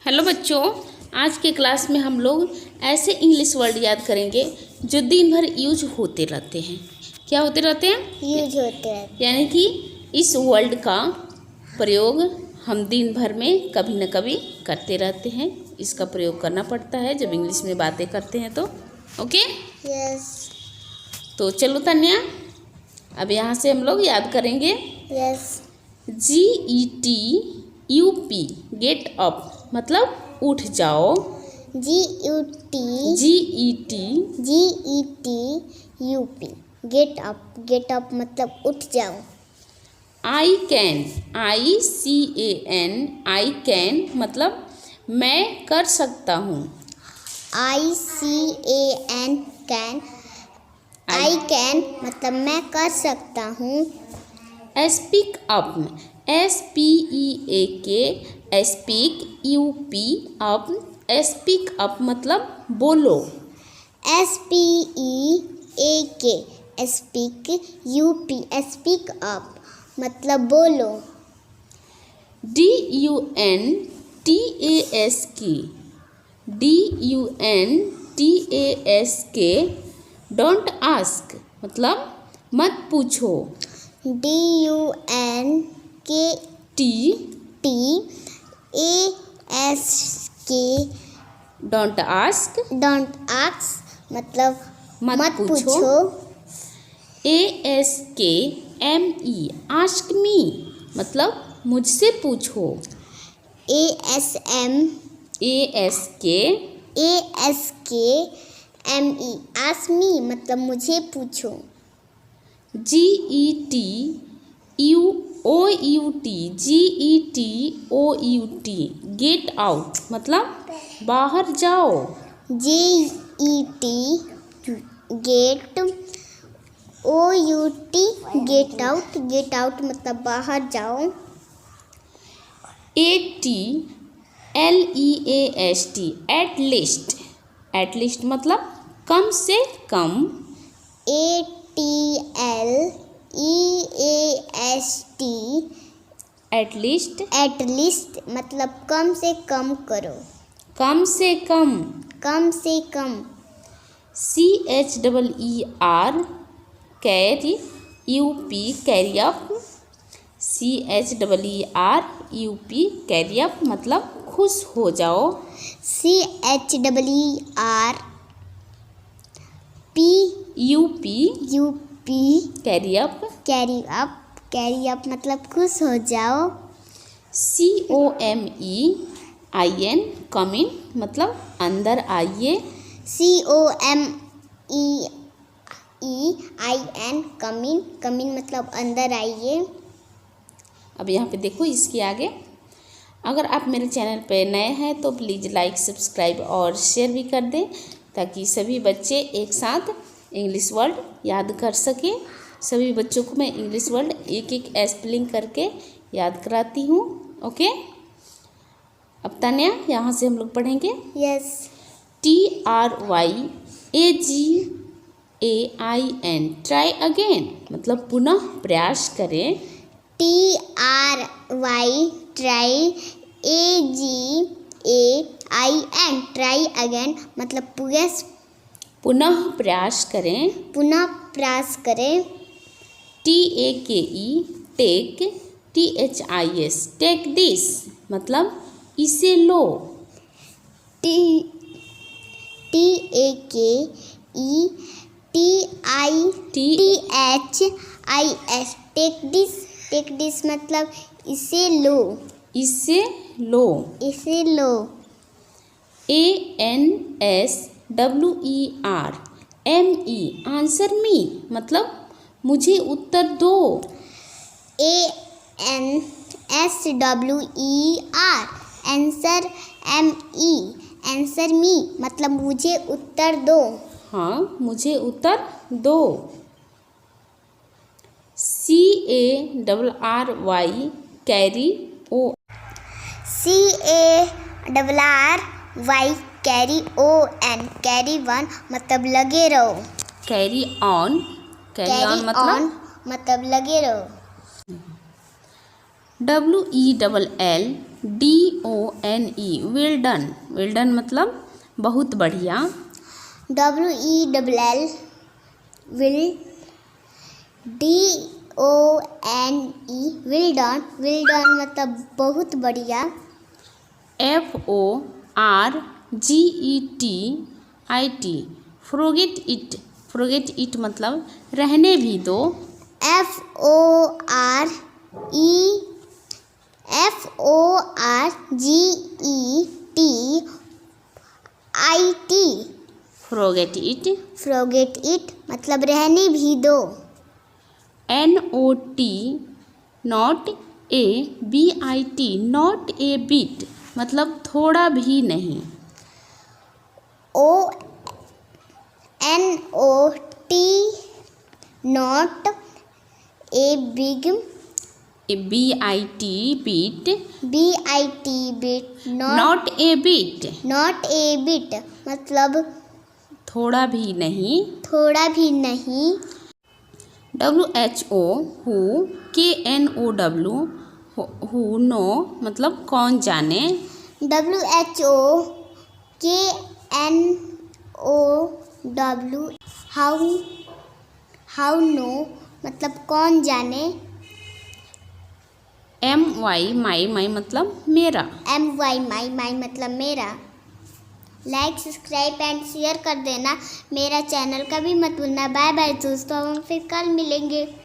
Hello बच्चों, आज के क्लास में हम लोग ऐसे इंग्लिश वर्ड याद करेंगे जो दिन भर यूज होते रहते हैं। क्या होते रहते हैं? यूज होते हैं। यानी कि इस वर्ड का प्रयोग हम दिन भर में कभी न कभी करते रहते हैं। इसका प्रयोग करना पड़ता है जब इंग्लिश में बातें करते हैं तो। ओके? यस। तो चलो तन्या, अब यहाँ से हम लोग याद करेंगे। यस। GETUP गेट अप मतलब उठ जाओ। GETUP गेट अप मतलब उठ जाओ। आई कैन आई कैन मतलब मैं कर सकता हूँ। आई कैन मतलब मैं कर सकता हूँ। स्पीक अप स्पीक अप मतलब बोलो। स्पीक अप मतलब बोलो। DUNTASK डोंट आस्क मतलब मत पूछो। DUNTASK डोंट आस्क मतलब मत पूछो। ASKME आस्क मी मतलब मुझसे पूछो। ASKME आस्क मी मतलब मुझे पूछो। GETOUT गेट आउट मतलब बाहर जाओ। गेट आउट मतलब बाहर जाओ। ATLEAST एटलीस्ट मतलब कम से कम। एटलीस्ट मतलब कम से कम करो। कम से कम। CHEER carry up carry up मतलब खुश हो जाओ। CHEERUP कैरी अप मतलब खुश हो जाओ। COMEIN कम इन मतलब अंदर आइए। COMEIN कम इन मतलब अंदर आइए। अब यहाँ पे देखो इसके आगे, अगर आप मेरे चैनल पे नए हैं तो प्लीज़ लाइक सब्सक्राइब और शेयर भी कर दें ताकि सभी बच्चे एक साथ इंग्लिश वर्ड याद कर सकें। सभी बच्चों को मैं इंग्लिश वर्ड एक एक स्पेलिंग करके याद कराती हूँ। ओके? अब तन्या यहाँ से हम लोग पढ़ेंगे। यस। TRYAGAIN ट्राई अगेन मतलब पुनः प्रयास करें। TRY AGAIN ट्राई अगेन मतलब पुनः प्रयास करें। TAKE THIS टेक दिस मतलब इसे लो। TAKETHIS टेक दिस मतलब इसे लो। ANSWERME आंसर मी मतलब मुझे उत्तर दो। आंसर मी मतलब मुझे उत्तर दो। हाँ, मुझे उत्तर दो। CARRY carry ON carry one मतलब लगे रहो। कैरी ऑन मतलब लगे रहो। WELL DONE well done. Well done मतलब बहुत बढ़िया। WELL will DONE will done. Will done मतलब बहुत बढ़िया। FORGET forget it. Forget it मतलब रहने भी दो। FORGET forget it. Forget it मतलब रहने भी दो। NOT नॉट ए बिट मतलब थोड़ा भी नहीं। NOT not a big BIT bit. Bit not a bit not a bit मतलब थोड़ा भी नहीं। थोड़ा भी नहीं। WHO KNOW हु नो मतलब कौन जाने। WHO KNOW हाउ नो मतलब कौन जाने। MY माई मतलब मेरा। MY माई मतलब मेरा। लाइक सब्सक्राइब एंड शेयर कर देना। मेरा चैनल कभी मत भूलना। बाय बाय दोस्तों, हम फिर कल मिलेंगे।